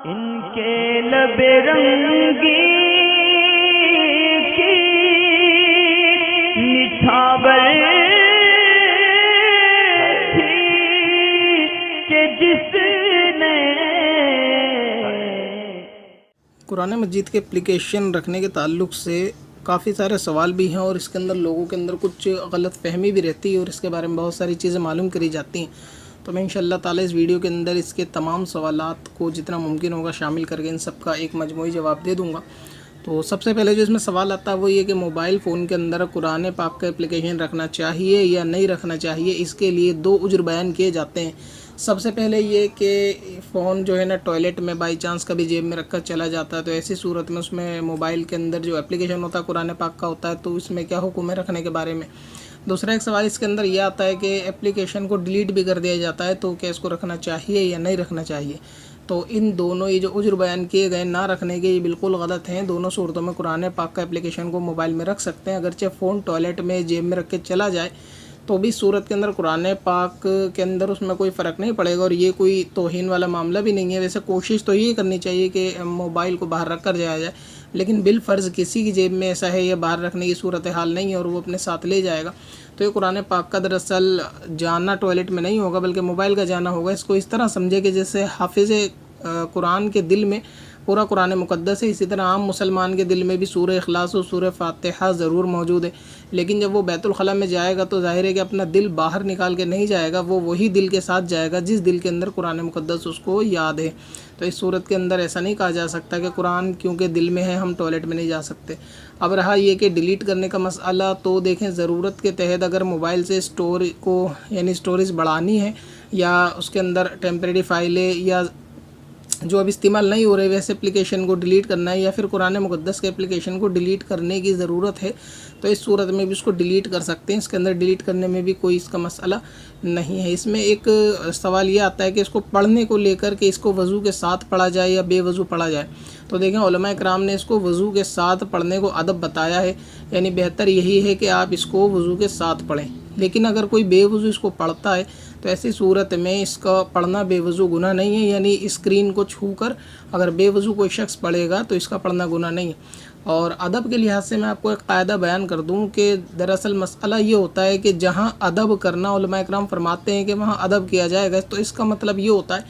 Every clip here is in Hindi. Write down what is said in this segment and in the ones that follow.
इनके लबे रंगी की निछावर थी कि जिसने कुरान मजीद के एप्लीकेशन रखने के ताल्लुक़ से काफ़ी सारे सवाल भी हैं और इसके अंदर लोगों के अंदर कुछ गलत फहमी भी रहती है और इसके बारे में बहुत सारी चीज़ें मालूम करी जाती हैं। तो मैं इंशाअल्लाह ताला इस वीडियो के अंदर इसके तमाम सवालात को जितना मुमकिन होगा शामिल करके इन सब का एक मजमूई जवाब दे दूँगा। तो सबसे पहले जो इसमें सवाल आता है वो ये कि मोबाइल फ़ोन के अंदर कुरान पाक का एप्लीकेशन रखना चाहिए या नहीं रखना चाहिए। इसके लिए दो उज़्र बयान किए जाते हैं। सबसे पहले ये कि फ़ोन जो है ना टॉयलेट में बाई चांस कभी जेब में रखकर चला जाता है तो ऐसी सूरत में उसमें मोबाइल के अंदर जो एप्लीकेशन होता है कुरान पाक का होता है, तो इसमें क्या हुक्म है रखने के बारे में। दूसरा एक सवाल इसके अंदर यह आता है कि एप्लीकेशन को डिलीट भी कर दिया जाता है तो क्या इसको रखना चाहिए या नहीं रखना चाहिए। तो इन दोनों ये जो उज़्र बयान किए गए ना रखने के, ये बिल्कुल गलत हैं। दोनों सूरतों में कुरान पाक का एप्लीकेशन को मोबाइल में रख सकते हैं। अगरचे फ़ोन टॉयलेट में जेब में रख के चला जाए तो भी सूरत के अंदर कुरान पाक के अंदर उसमें कोई फ़र्क नहीं पड़ेगा और ये कोई तौहीन वाला मामला भी नहीं है। वैसे कोशिश तो ये करनी चाहिए कि मोबाइल को बाहर रख कर जाया जाए, लेकिन बिल फ़र्ज़ किसी की जेब में ऐसा है या बाहर रखने की सूरत हाल नहीं है और वो अपने साथ ले जाएगा, तो ये कुरान पाक का दरअसल जाना टॉयलेट में नहीं होगा बल्कि मोबाइल का जाना होगा। इसको इस तरह समझे कि जैसे हाफिज़ कुरान के दिल में पूरा कुरान मुक़द्दस है, इसी तरह आम मुसलमान के दिल में भी सूरह इखलास और सूरह फातिहा ज़रूर मौजूद है। लेकिन जब वो बैतुल खला में जाएगा तो ज़ाहिर है कि अपना दिल बाहर निकाल के नहीं जाएगा, वो वही दिल के साथ जाएगा जिस दिल के अंदर कुरान मुक़द्दस उसको याद है। तो इस सूरत के अंदर ऐसा नहीं कहा जा सकता कि कुरान क्योंकि दिल में है हम टॉयलेट में नहीं जा सकते। अब रहा ये कि डिलीट करने का मसला, तो देखें ज़रूरत के तहत अगर मोबाइल से स्टोर को यानी स्टोरेज बढ़ानी है या उसके अंदर टेम्परेरी फाइलें या जो अब इस्तेमाल नहीं हो रहे वैसे एप्लीकेशन को डिलीट करना है या फिर कुरान मुक़द्दस के एप्लीकेशन को डिलीट करने की ज़रूरत है, तो इस सूरत में भी उसको डिलीट कर सकते हैं। इसके अंदर डिलीट करने में भी कोई इसका मसला नहीं है। इसमें एक सवाल ये आता है कि इसको पढ़ने को लेकर कि इसको वज़ू के साथ पढ़ा जाए या बेवज़ू पढ़ा जाए। तो देखें उलमा इकराम ने इसको वज़ू के साथ पढ़ने को अदब बताया है, यानी बेहतर यही है कि आप इसको वज़ू के साथ पढ़ें। लेकिन अगर कोई बेवज़ू इसको पढ़ता है तो ऐसी सूरत में इसका पढ़ना बेवज़ू गुनाह नहीं है, यानी स्क्रीन को छूकर अगर बेवज़ू कोई शख्स पढ़ेगा तो इसका पढ़ना गुनाह नहीं है। और अदब के लिहाज से मैं आपको एक कायदा बयान कर दूं कि दरअसल मसला ये होता है कि जहां अदब करना उलमा इकराम फरमाते हैं कि वहां अदब किया जाएगा, तो इसका मतलब ये होता है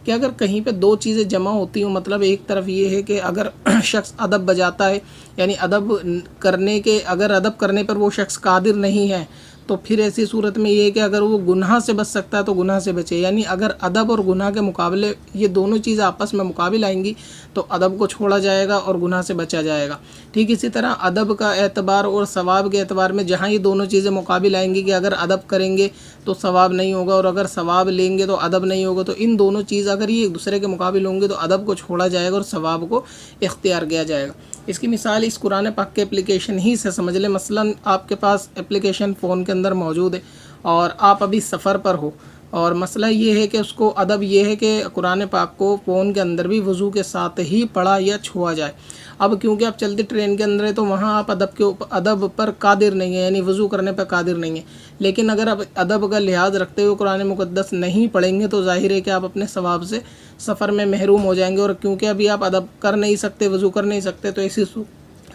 कि अगर कहीं पे दो चीज़ें जमा होती हों, मतलब एक तरफ ये है कि अगर शख्स अदब बजाता है यानी अदब करने पर वो शख्स कादिर नहीं है, तो फिर ऐसी सूरत में ये है कि अगर वो गुनाह से बच सकता है तो गुनाह से बचे। यानी अगर अदब और गुनाह के मुकाबले ये दोनों चीज़ें आपस में मुकाबिल आएंगी तो अदब को छोड़ा जाएगा और गुनाह से बचा जाएगा। ठीक इसी तरह अदब का एतबार और सवाब के एतबार में जहाँ ये दोनों चीज़ें मुकाबिल आएंगी कि अगर अदब करेंगे तो सवाब नहीं होगा और अगर सवाब लेंगे तो अदब नहीं होगा, तो इन दोनों चीज़ अगर ये एक दूसरे के मुकाबिल होंगे तो अदब को छोड़ा जाएगा और सवाब को इख्तियार किया जाएगा। इसकी मिसाल इस कुरान पाक के एप्लीकेशन ही से समझ लें। मसलन आपके पास एप्लीकेशन फ़ोन के अंदर मौजूद है और आप अभी सफ़र पर हो और मसला ये है कि उसको अदब ये है कि कुरान पाक को फ़ोन के अंदर भी वज़ू के साथ ही पढ़ा या छुआ जाए। अब क्योंकि आप चलती ट्रेन के अंदर है तो वहाँ आप अदब पर कादिर नहीं है, यानी वज़ू करने पर कादिर नहीं है। लेकिन अगर आप अदब का लिहाज रखते हुए कुरान मुक़द्दस नहीं पढ़ेंगे तो ज़ाहिर है कि आप अपने सवाब से सफ़र में महरूम हो जाएंगे। और क्योंकि अभी आप अदब कर नहीं सकते, वज़ू कर नहीं सकते, तो ऐसी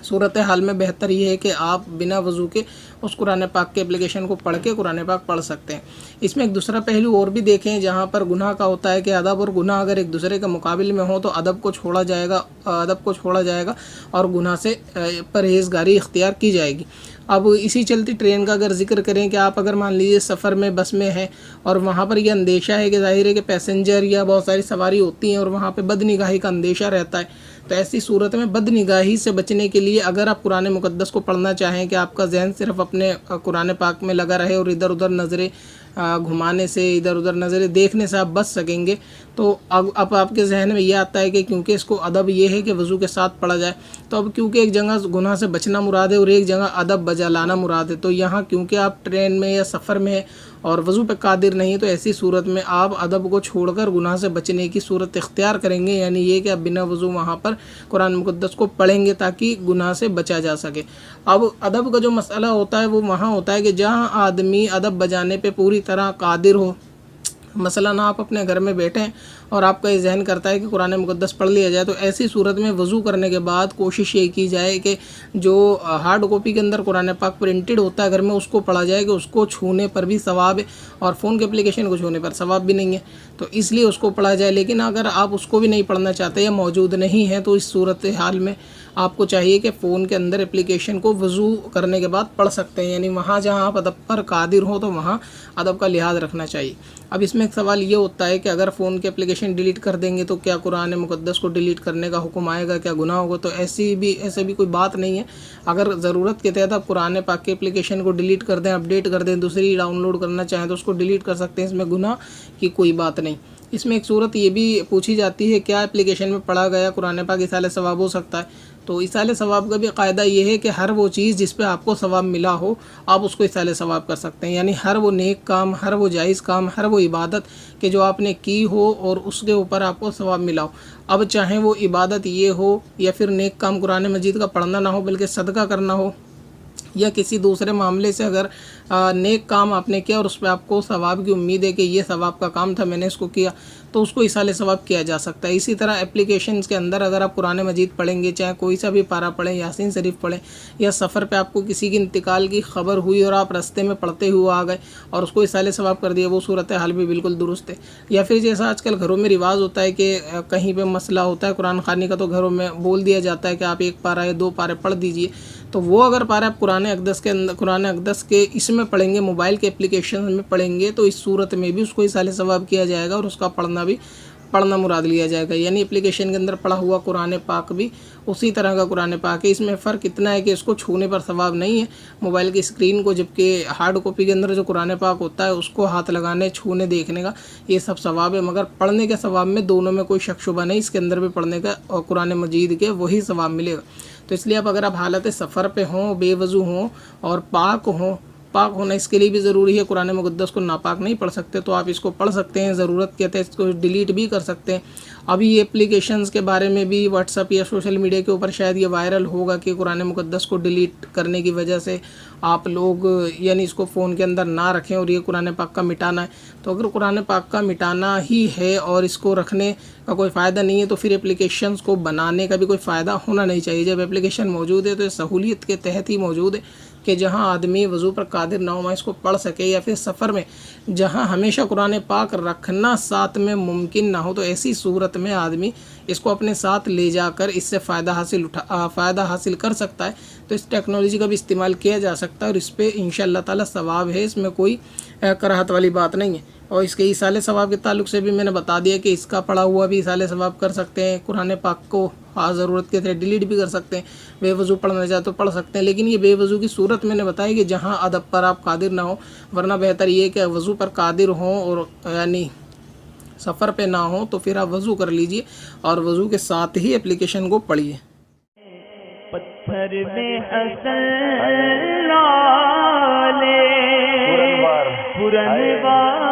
सूरत हाल में बेहतर ये है कि आप बिना वज़ू के उस कुरान पाक के एप्लीकेशन को पढ़ के कुरान पाक पढ़ सकते हैं। इसमें एक दूसरा पहलू और भी देखें जहाँ पर गुनाह का होता है कि अदब और गुनाह अगर एक दूसरे के मुकाबिल में हो तो अदब को छोड़ा जाएगा और गुनाह से परहेज़गारी इख्तियार की जाएगी। अब इसी चलती ट्रेन का अगर जिक्र करें कि आप अगर मान लीजिए सफ़र में बस में हैं और वहाँ पर यह अंदेशा है कि ज़ाहिर है कि पैसेंजर या बहुत सारी सवारी होती हैं और वहाँ पे बदनिगाही का अंदेशा रहता है, तो ऐसी सूरत में बदनिगाही से बचने के लिए अगर आप कुरान मुक़द्दस को पढ़ना चाहें कि आपका जहन सिर्फ़ अपने कुरान पाक में लगा रहे और इधर उधर नज़रें घुमाने से, इधर उधर नज़रें देखने से आप बच सकेंगे, तो अब आपके जहन में ये आता है कि क्योंकि इसको अदब ये है कि वज़ू के साथ पढ़ा जाए, तो अब क्योंकि एक जगह गुनाह से बचना मुराद है और एक जगह अदब बजा लाना मुराद है, तो यहाँ क्योंकि आप ट्रेन में या सफ़र में है और वज़ू पे कादिर नहीं है, तो ऐसी सूरत में आप अदब को छोड़कर गुनाह से बचने की सूरत इख्तियार करेंगे। यानी ये कि आप बिना वज़ू वहाँ पर कुरान मुक़द्दस को पढ़ेंगे ताकि गुनाह से बचा जा सके। अब अदब का जो मसला होता है वो वहाँ होता है कि जहाँ आदमी अदब बजाने पे पूरी तरह कादिर हो, मसलन आप अपने घर में बैठें और आपका ये जहन करता है कि कुरान मुक़द्दस पढ़ लिया जाए, तो ऐसी सूरत में वज़ू करने के बाद कोशिश ये की जाए कि जो हार्ड कॉपी के अंदर कुरान पाक प्रिंटेड होता है घर में उसको पढ़ा जाए, कि उसको छूने पर भी सवाब है और फ़ोन के एप्लीकेशन को छूने पर सवाब भी नहीं है, तो इसलिए उसको पढ़ा जाए। लेकिन अगर आप उसको भी नहीं पढ़ना चाहते या मौजूद नहीं है, तो इस सूरत हाल में आपको चाहिए कि फ़ोन के अंदर एप्लीकेशन को वज़ू करने के बाद पढ़ सकते हैं, यानी वहाँ जहाँ आप अदब पर कादिर हो तो वहाँ अदब का लिहाज रखना चाहिए। अब इसमें एक सवाल ये होता है कि अगर फ़ोन के एप्लीकेशन डिलीट कर देंगे तो क्या कुरान मुक़द्दस को डिलीट करने का हुक्म आएगा, क्या गुनाह होगा? तो ऐसे भी कोई बात नहीं है। अगर ज़रूरत के तहत आप कुरान पाक के एप्लीकेशन को डिलीट कर दें, अपडेट कर दें, दूसरी डाउनलोड करना चाहें तो उसको डिलीट कर सकते हैं, इसमें गुनाह की कोई बात नहीं। इसमें एक सूरत ये भी पूछी जाती है, क्या एप्लीकेशन में पढ़ा गया कुरान पाक इसाले सवाब हो सकता है? तो इसाले सवाब का भी कायदा ये है कि हर वो चीज़ जिस पे आपको सवाब मिला हो आप उसको इसाले सवाब कर सकते हैं, यानी हर वो नेक काम, हर वो जायज़ काम, हर वो इबादत कि जो आपने की हो और उसके ऊपर आपको सवाब मिला हो। अब चाहे वो इबादत ये हो या फिर नेक काम कुरान मजीद का पढ़ना ना हो बल्कि सदका करना हो, या किसी दूसरे मामले से अगर नेक काम आपने किया और उस पर आपको सवाब की उम्मीद है कि ये सवाब का काम था, मैंने इसको किया, तो उसको इसाले सवाब किया जा सकता है। इसी तरह एप्लीकेशंस के अंदर अगर आप कुरान मजीद पढ़ेंगे, चाहे कोई सा भी पारा पढ़ें, यासीन शरीफ पढ़ें, या सफ़र पे आपको किसी की इंतकाल की खबर हुई और आप रास्ते में पढ़ते हुए आ गए और उसको इसाले सवाब कर दिया, वो सूरत हाल भी बिल्कुल दुरुस्त है। या फिर जैसा आजकल घरों में रिवाज होता है कि कहीं पर मसला होता है कुरान खानी का, तो घरों में बोल दिया जाता है कि आप 1 पारा या 2 पारे पढ़ दीजिए, तो वो अगर पारा आप कुरान अक़दस के इसमें पढ़ेंगे, मोबाइल के एप्लीकेशन में पढ़ेंगे, तो इस सूरत में भी उसको इसाले सवाब किया जाएगा और उसका पढ़ना मुराद लिया जाएगा। यानी एप्लीकेशन के अंदर पढ़ा हुआ कुरान पाक भी उसी तरह का कुरान पाक है। इसमें फ़र्क इतना है कि इसको छूने पर सवाब नहीं है मोबाइल की स्क्रीन को, जबकि हार्ड कॉपी के अंदर जो कुरान पाक होता है उसको हाथ लगाने, छूने, देखने का ये सब सवाब है, मगर पढ़ने के सवाब में दोनों में कोई शक शुबा नहीं, इसके अंदर भी पढ़ने का और कुरान मजीद के वही सवाब मिलेगा। तो इसलिए अब अगर आप हालत सफ़र पे हों, बेवज़ू हों और पाक होना इसके लिए भी ज़रूरी है, कुरान मुक़द्दस को नापाक नहीं पढ़ सकते, तो आप इसको पढ़ सकते हैं, ज़रूरत के तहत इसको डिलीट भी कर सकते हैं। अभी ये एप्लीकेशंस के बारे में भी व्हाट्सअप या सोशल मीडिया के ऊपर शायद ये वायरल होगा कि कुरान मुक़द्दस को डिलीट करने की वजह से आप लोग यानी इसको फ़ोन के अंदर ना रखें और ये कुरान पाक का मिटाना है। तो अगर कुरान पाक का मिटाना ही है और इसको रखने का कोई फ़ायदा नहीं है, तो फिर एप्लीकेशंस को बनाने का भी कोई फ़ायदा होना नहीं चाहिए। जब एप्लीकेशन मौजूद है तो सहूलियत के तहत ही मौजूद है कि जहाँ आदमी वज़ू पर कादिर ना हो इसको पढ़ सके, या फिर सफ़र में जहाँ हमेशा कुरान पाक रखना साथ में मुमकिन ना हो, तो ऐसी सूरत में आदमी इसको अपने साथ ले जाकर इससे फ़ायदा हासिल कर सकता है। तो इस टेक्नोलॉजी का भी इस्तेमाल किया जा सकता है और इस पर इंशाअल्लाह ताला सवाब है, इसमें कोई कराहत वाली बात नहीं है। और इसके इसाले सवाब के ताल्लुक़ से भी मैंने बता दिया कि इसका पढ़ा हुआ भी इसाले सवाब कर सकते हैं, कुरान पाक को ज़रूरत के तहत डिलीट भी कर सकते हैं, बेवज़ू पढ़ना चाहे तो पढ़ सकते हैं। लेकिन ये बेवज़ू की सूरत मैंने बताई कि जहाँ अदब पर आप कादिर ना हो, वरना बेहतर ये कि वज़ू पर कादिर हों और यानी सफ़र पे ना हो, तो फिर आप वज़ू कर लीजिए और वज़ू के साथ ही एप्लीकेशन को पढ़िए। पत्थर में हसन लाले पुरनवार